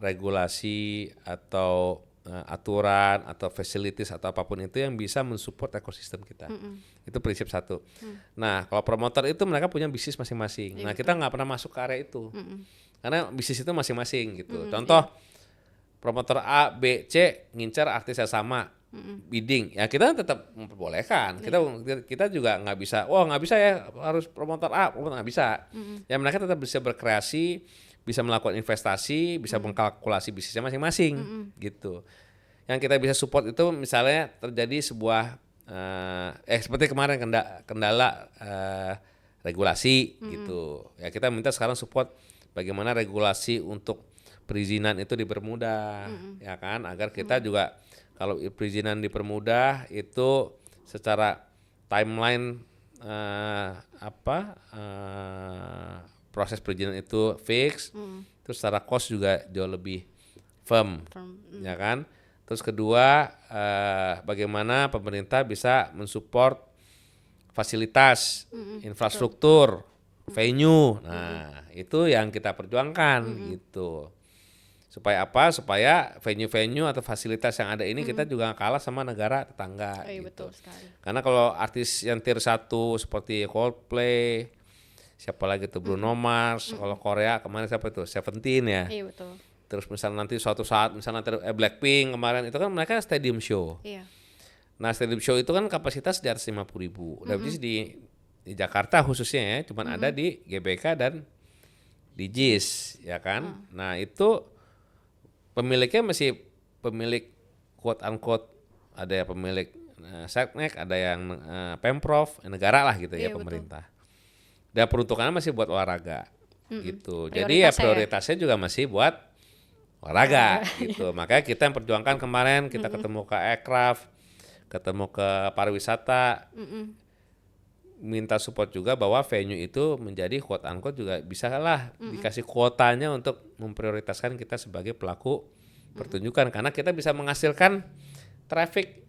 regulasi atau aturan atau facilities atau apapun itu yang bisa mensupport ekosistem kita. Itu prinsip satu. Nah, kalau promotor itu mereka punya bisnis masing-masing. Nah, kita nggak pernah masuk ke area itu. Karena bisnis itu masing-masing gitu. Contoh, promotor A, B, C ngincar artis yang sama, bidding. Ya kita tetap memperbolehkan. Kita juga nggak bisa, nggak bisa ya harus promotor A, promotor nggak bisa. Ya mereka tetap bisa berkreasi, bisa melakukan investasi, bisa mengkalkulasi bisnisnya masing-masing gitu. Yang kita bisa support itu misalnya terjadi sebuah seperti kemarin kendala regulasi gitu. Ya kita minta sekarang support bagaimana regulasi untuk perizinan itu dipermudah, ya kan, agar kita juga kalau perizinan dipermudah itu secara timeline proses perizinan itu fix, terus secara cost juga jauh lebih firm. Ya kan. Terus kedua, bagaimana pemerintah bisa mensupport fasilitas, infrastruktur, venue. Nah, itu yang kita perjuangkan gitu. Supaya apa? Supaya venue-venue atau fasilitas yang ada ini kita juga kalah sama negara tetangga gitu. Betul sekali. Karena kalau artis yang tier 1 seperti Coldplay, siapa lagi tuh, Bruno Mars, kalau Korea kemarin siapa itu? Seventeen ya. Iya betul. Terus misalnya nanti suatu saat misalnya nanti Blackpink kemarin itu kan mereka stadium show. Iya. Nah, stadium show itu kan kapasitas di atas 50.000. Di Jakarta khususnya ya, cuman ada di GBK dan di JIS, ya kan. Nah, itu pemiliknya masih pemilik quote unquote, ada yang pemilik Setnek, ada yang Pemprov, negara lah gitu ya, pemerintah. Dan peruntukannya masih buat olahraga gitu. Jadi ya prioritasnya juga masih buat olahraga gitu. Makanya kita yang perjuangkan kemarin, kita ketemu ke Aircraft, ketemu ke pariwisata, minta support juga bahwa venue itu menjadi quote unquote juga bisa lah dikasih kuotanya untuk memprioritaskan kita sebagai pelaku pertunjukan, karena kita bisa menghasilkan traffic,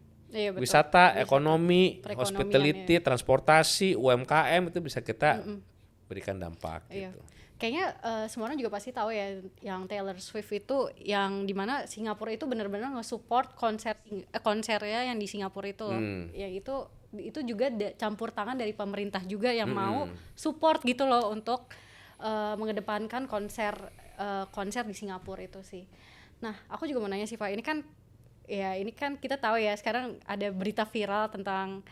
wisata, ekonomi, hospitality, transportasi, UMKM itu bisa kita berikan dampak gitu. Kayaknya semua orang juga pasti tahu ya yang Taylor Swift itu, yang dimana Singapura itu benar-benar nge-support konsernya yang di Singapura itu loh. Yang itu juga campur tangan dari pemerintah juga yang mau support gitu loh untuk mengedepankan konser di Singapura itu sih. Nah, aku juga mau nanya sih Pak, ini kan kita tahu ya sekarang ada berita viral tentang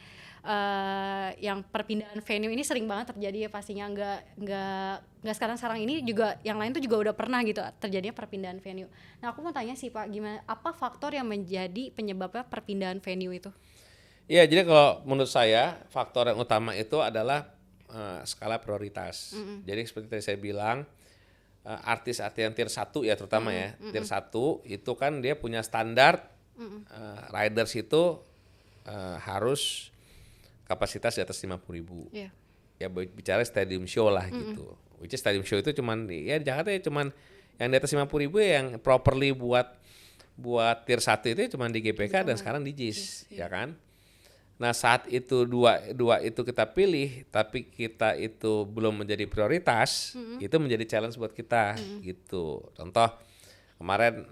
yang perpindahan venue ini sering banget terjadi ya pastinya, nggak sekarang ini juga, yang lain tuh juga udah pernah gitu terjadinya perpindahan venue. Nah, aku mau tanya sih Pak, gimana, apa faktor yang menjadi penyebabnya perpindahan venue itu? Iya, jadi kalau menurut saya faktor yang utama itu adalah skala prioritas. Jadi seperti tadi saya bilang, artis-artis yang tier 1 ya terutama ya, tier 1 itu kan dia punya standar riders itu harus kapasitas di atas 50.000. Ya bicara stadium show lah gitu. Which is stadium show itu cuman ya di Jakarta ya cuman yang di atas 50.000 yang properly buat tier 1 itu cuman di GPK dan sekarang di JIS, ya kan. Nah, saat itu dua itu kita pilih tapi kita itu belum menjadi prioritas, itu menjadi challenge buat kita gitu. Contoh kemarin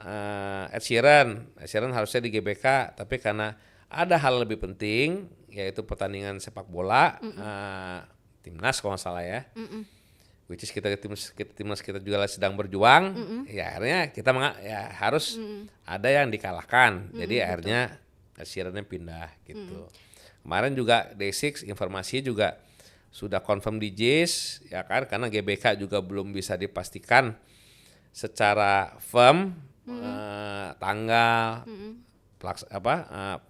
Ed Sheeran harusnya di GBK, tapi karena ada hal lebih penting yaitu pertandingan sepak bola, timnas kalau nggak salah ya, which is timnas kita juga sedang berjuang, ya akhirnya kita harus ada yang dikalahkan, jadi akhirnya Ed Sheeran-nya pindah gitu. Kemarin juga Day6 informasi juga sudah confirm di JIS, ya kan, karena GBK juga belum bisa dipastikan secara firm tanggal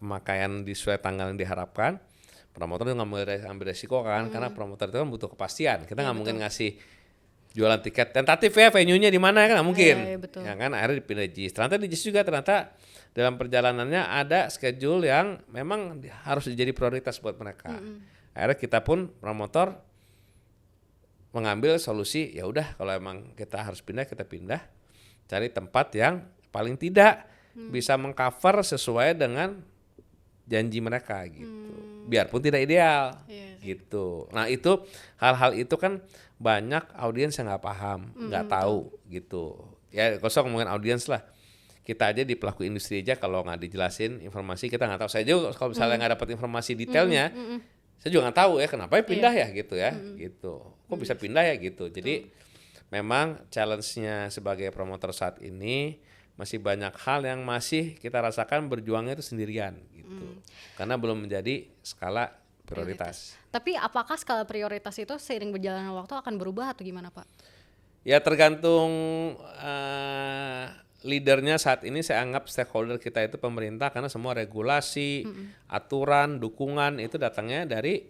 pemakaian sesuai tanggal yang diharapkan. Promotor itu ngambil resiko kan, karena promotor itu kan butuh kepastian. Kita nggak mungkin ngasih jualan tiket tentatif ya venue-nya di mana, kan nggak mungkin. Ya kan, akhirnya dipindah JIS. Ternyata di JIS juga dalam perjalanannya ada schedule yang memang harus jadi prioritas buat mereka. Akhirnya kita pun promotor mengambil solusi, ya udah kalau emang kita harus pindah, kita pindah, cari tempat yang paling tidak bisa mengcover sesuai dengan janji mereka gitu. Biarpun tidak ideal gitu. Nah, itu hal-hal itu kan banyak audiens yang nggak paham, nggak tahu gitu. Ya, kosong ngomongin audiens lah. kita aja di pelaku industri aja kalau nggak dijelasin informasi kita nggak tahu. Saya juga kalau misalnya nggak dapat informasi detailnya, saya juga nggak tahu ya kenapa ya pindah ya gitu ya, gitu. Kok bisa pindah ya gitu. Jadi memang challenge-nya sebagai promotor saat ini masih banyak hal yang masih kita rasakan berjuangnya itu sendirian gitu. Karena belum menjadi skala prioritas. Tapi apakah skala prioritas itu seiring berjalannya waktu akan berubah atau gimana, Pak? Ya tergantung leadernya saat ini. Saya anggap stakeholder kita itu pemerintah karena semua regulasi, aturan, dukungan itu datangnya dari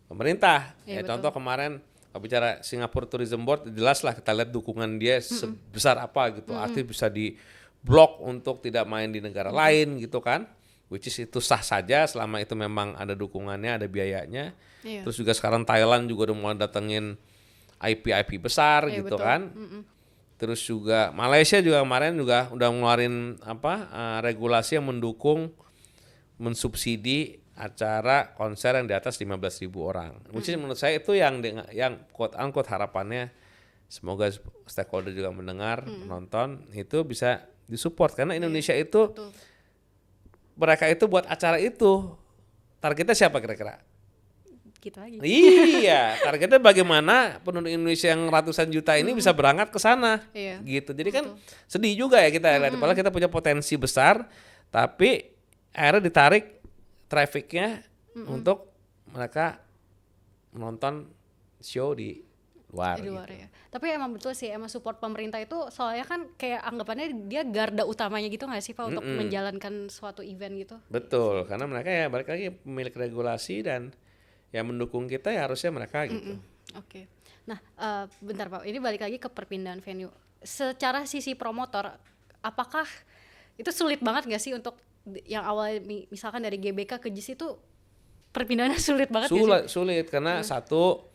pemerintah. Ya contoh kemarin kalau bicara Singapore Tourism Board, jelas lah kita lihat dukungan dia sebesar apa gitu. Artis bisa di blok untuk tidak main di negara lain gitu kan. Which is itu sah saja selama itu memang ada dukungannya, ada biayanya. Terus juga sekarang Thailand juga udah mulai datengin IP besar gitu kan. Terus juga Malaysia juga kemarin juga udah ngeluarin regulasi yang mendukung mensubsidi acara konser yang di atas 15.000 orang. Which is menurut saya itu yang quote unquote harapannya semoga stakeholder juga mendengar, menonton itu bisa disupport karena Indonesia itu mereka itu buat acara itu targetnya siapa kira-kira? Gitu lagi. Iya, targetnya bagaimana penduduk Indonesia yang ratusan juta ini bisa berangkat ke sana, gitu. Jadi kan sedih juga ya kita lihat, padahal kita punya potensi besar, tapi akhirnya ditarik trafficnya untuk mereka menonton show di luar. Di luar gitu. ya. Tapi emang betul sih, emang support pemerintah itu soalnya kan kayak anggapannya dia garda utamanya gitu nggak sih Pak untuk menjalankan suatu event gitu? Betul, karena mereka ya balik lagi pemilik regulasi dan yang mendukung kita ya harusnya mereka gitu. Oke. Nah, bentar Pak, ini balik lagi ke perpindahan venue. Secara sisi promotor, apakah itu sulit banget nggak sih untuk yang awal misalkan dari GBK ke JIS itu perpindahannya sulit banget nggak sih? Sulit karena satu,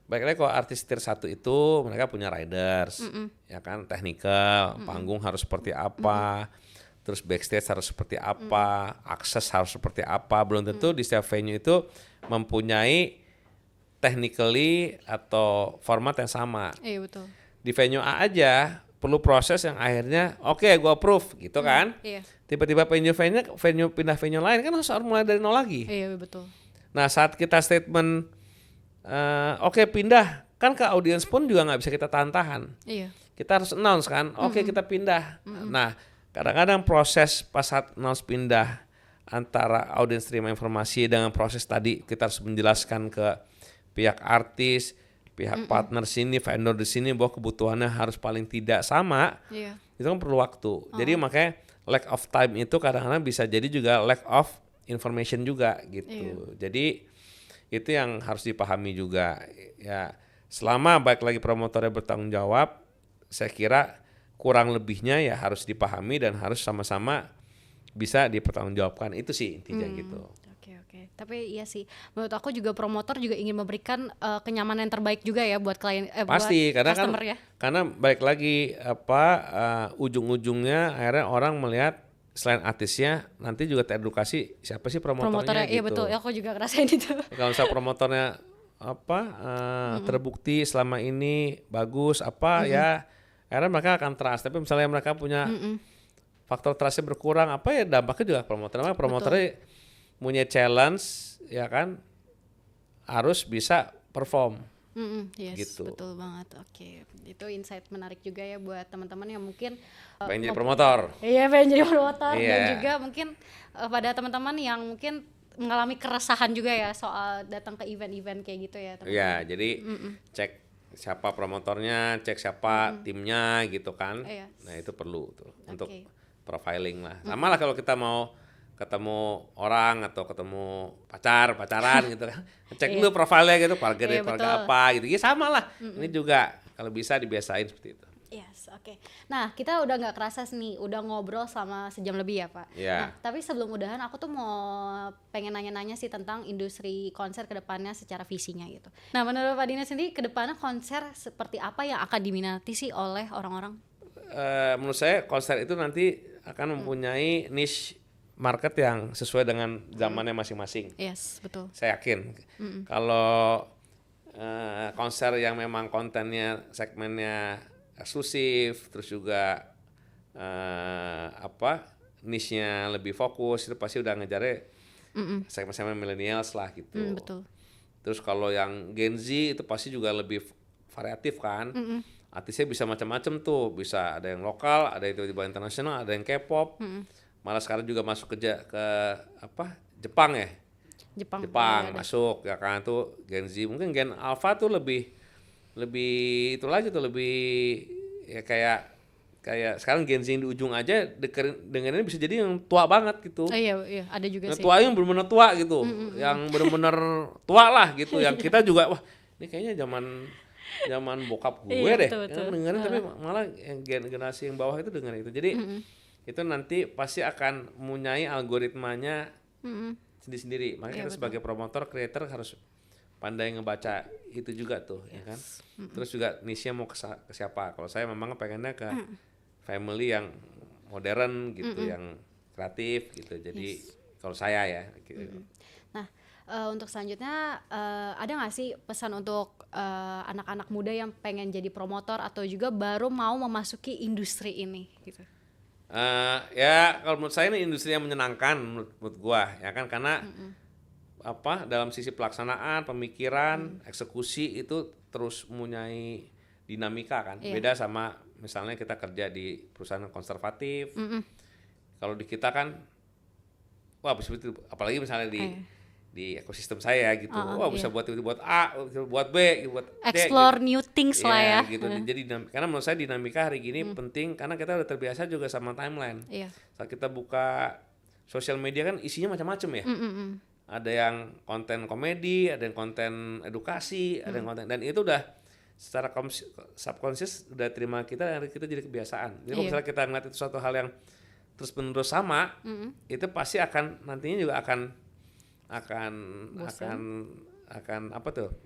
baik lagi kalau artis tier 1 itu mereka punya riders, ya kan, technical, panggung harus seperti apa, terus backstage harus seperti apa, akses harus seperti apa, belum tentu di setiap venue itu mempunyai technically atau format yang sama. Iya betul. Di venue A aja perlu proses yang akhirnya oke, gua approve gitu kan. Iya. Tiba-tiba venue pindah venue lain kan harus mulai dari nol lagi. Iya betul. Nah saat kita statement oke pindah, kan ke audiens pun juga nggak bisa kita tahan-tahan. Iya. Kita harus announce kan, oke kita pindah. Nah kadang-kadang proses pas saat announce pindah antara audiens terima informasi dengan proses tadi kita harus menjelaskan ke pihak artis, pihak partner sini, vendor di sini bahwa kebutuhannya harus paling tidak sama. Iya. Itu kan perlu waktu. Jadi makanya lack of time itu kadang-kadang bisa jadi juga lack of information juga gitu. Jadi itu yang harus dipahami juga ya. Selama baik lagi promotornya bertanggung jawab, saya kira kurang lebihnya ya harus dipahami dan harus sama-sama bisa dipertanggungjawabkan. Itu sih intinya gitu. Oke. Tapi iya sih, menurut aku juga promotor juga ingin memberikan kenyamanan yang terbaik juga ya buat klien, pasti buat karena customer kan ya. karena baik lagi ujung-ujungnya akhirnya orang melihat selain artisnya nanti juga teredukasi siapa sih promotornya gitu. Iya betul, aku juga ngerasain itu. Kalau misalnya promotornya terbukti selama ini bagus ya akhirnya mereka akan trust. Tapi misalnya mereka punya faktor trustnya berkurang ya dampaknya juga promotornya punya challenge ya kan harus bisa perform. Yes, gitu. betul banget. Oke, itu insight menarik juga ya buat teman-teman yang mungkin pengen jadi promotor. Iya, pengen jadi promotor Iya. dan juga mungkin pada teman-teman yang mungkin mengalami keresahan juga ya soal datang ke event-event kayak gitu ya teman-teman. Iya, jadi cek siapa promotornya, cek siapa timnya gitu kan. Iya. Nah, itu perlu tuh untuk profiling lah. Sama lah kalau kita mau ketemu orang atau ketemu pacaran gitu kan. Cek dulu profilnya gitu, keluarga apa gitu. Ya sama lah. Ini juga kalau bisa dibiasain seperti itu. Yes, oke. Nah, kita udah nggak kerasa nih, udah ngobrol selama sejam lebih ya Pak. Yeah. Nah, tapi sebelum udahan aku tuh mau pengen nanya-nanya sih tentang industri konser ke depannya secara visinya gitu. Nah, menurut Pak Dina sendiri ke depannya konser seperti apa yang akan diminati sih oleh orang-orang? Menurut saya konser itu nanti akan mempunyai niche market yang sesuai dengan zamannya masing-masing. Yes, betul. Saya yakin. Kalau konser yang memang kontennya segmennya eksklusif, terus juga niche-nya lebih fokus, itu pasti udah ngejarnya segmen-segmen millennials lah gitu. Betul. Terus kalau yang Gen Z itu pasti juga lebih variatif kan. Artisnya bisa macam-macam tuh, bisa ada yang lokal, ada yang tiba-tiba internasional, ada yang K-pop. Malah sekarang juga masuk ke Jepang ya. Jepang masuk ya kan, tuh Gen Z. Mungkin Gen Alpha tuh lebih itu lagi tuh, lebih ya kayak sekarang Gen Z yang di ujung aja dengerin bisa jadi yang tua banget gitu. Iya, ada juga sih. Tua yang benar-benar tua gitu, yang benar-benar tua lah gitu. Yang kita juga wah ini kayaknya zaman bokap gue deh yang dengerin, tapi malah yang generasi yang bawah itu dengerin itu. Jadi itu nanti pasti akan mempunyai algoritmanya sendiri-sendiri. Makanya kita sebagai promotor, creator harus pandai ngebaca itu juga tuh, ya kan. Terus juga niche-nya mau ke siapa. Kalau saya memang pengennya ke family yang modern gitu, yang kreatif gitu. Jadi kalau saya ya gitu. Nah, untuk selanjutnya ada nggak sih pesan untuk anak-anak muda yang pengen jadi promotor atau juga baru mau memasuki industri ini gitu? Ya kalau menurut saya ini industri yang menyenangkan menurut gua ya kan, karena dalam sisi pelaksanaan, pemikiran, eksekusi itu terus mempunyai dinamika kan. Beda sama misalnya kita kerja di perusahaan konservatif. Kalau di kita kan wah betul, apalagi misalnya di ekosistem saya gitu. Bisa buat A, buat B, buat D. Explore gitu. New things lah ya. Gitu. Jadi karena menurut saya dinamika hari gini penting, karena kita udah terbiasa juga sama timeline. Saat kita buka sosial media kan isinya macam-macam ya. Ada yang konten komedi, ada yang konten edukasi, ada yang konten, dan itu udah secara subconscious udah terima kita jadi kebiasaan. Jadi kalau misalnya kita ngeliat itu suatu hal yang terus-menerus sama, itu pasti akan nantinya juga akan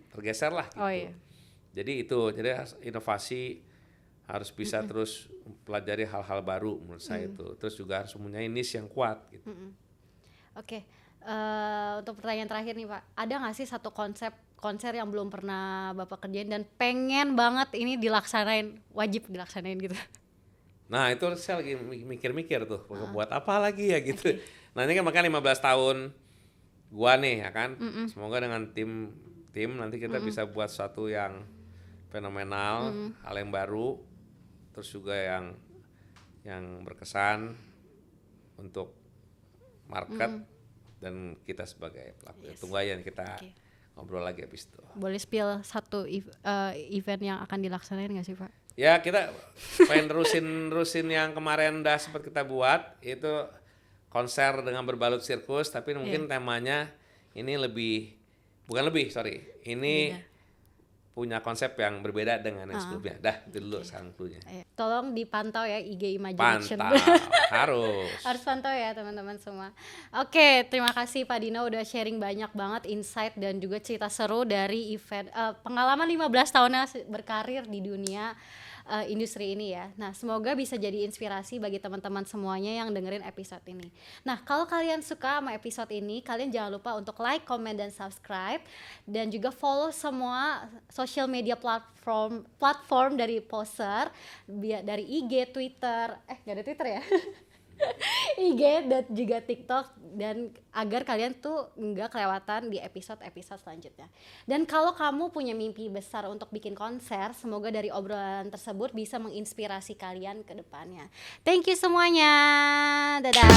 tergeser lah gitu. Jadi inovasi harus bisa terus pelajari hal-hal baru menurut saya itu. Terus juga harus mempunyai niche yang kuat gitu. Oke. Untuk pertanyaan terakhir nih Pak, ada nggak sih satu konser yang belum pernah Bapak kerjain dan pengen banget ini dilaksanain, wajib dilaksanain gitu? Nah itu saya lagi mikir-mikir tuh, buat apa lagi ya gitu. Nah ini kan makanya 15 tahun gua nih ya kan, semoga dengan tim nanti kita bisa buat sesuatu yang fenomenal, hal yang baru, terus juga yang berkesan untuk market dan kita sebagai pelaku. Tunggu aja kita ngobrol lagi habis itu. Boleh spill satu event yang akan dilaksanain nggak sih Pak? Ya kita pengen terusin yang kemarin udah sempat kita buat, itu konser dengan berbalut sirkus, tapi mungkin temanya ini ini punya konsep yang berbeda dengan yang sebelumnya. Itu dulu sekarang cluenya. Tolong dipantau ya IG Imagination. Harus pantau ya teman-teman semua. Oke, terima kasih Pak Dino udah sharing banyak banget insight dan juga cerita seru dari event pengalaman 15 tahunnya berkarir di dunia industri ini ya. Nah, semoga bisa jadi inspirasi bagi teman-teman semuanya yang dengerin episode ini. Nah, kalau kalian suka sama episode ini, kalian jangan lupa untuk like, comment, dan subscribe, dan juga follow semua social media platform dari Poser, dari IG, Twitter, nggak ada Twitter ya? IG dan juga TikTok, dan agar kalian tuh nggak kelewatan di episode-episode selanjutnya. Dan kalau kamu punya mimpi besar untuk bikin konser, semoga dari obrolan tersebut bisa menginspirasi kalian ke depannya. Thank you semuanya. Dadah.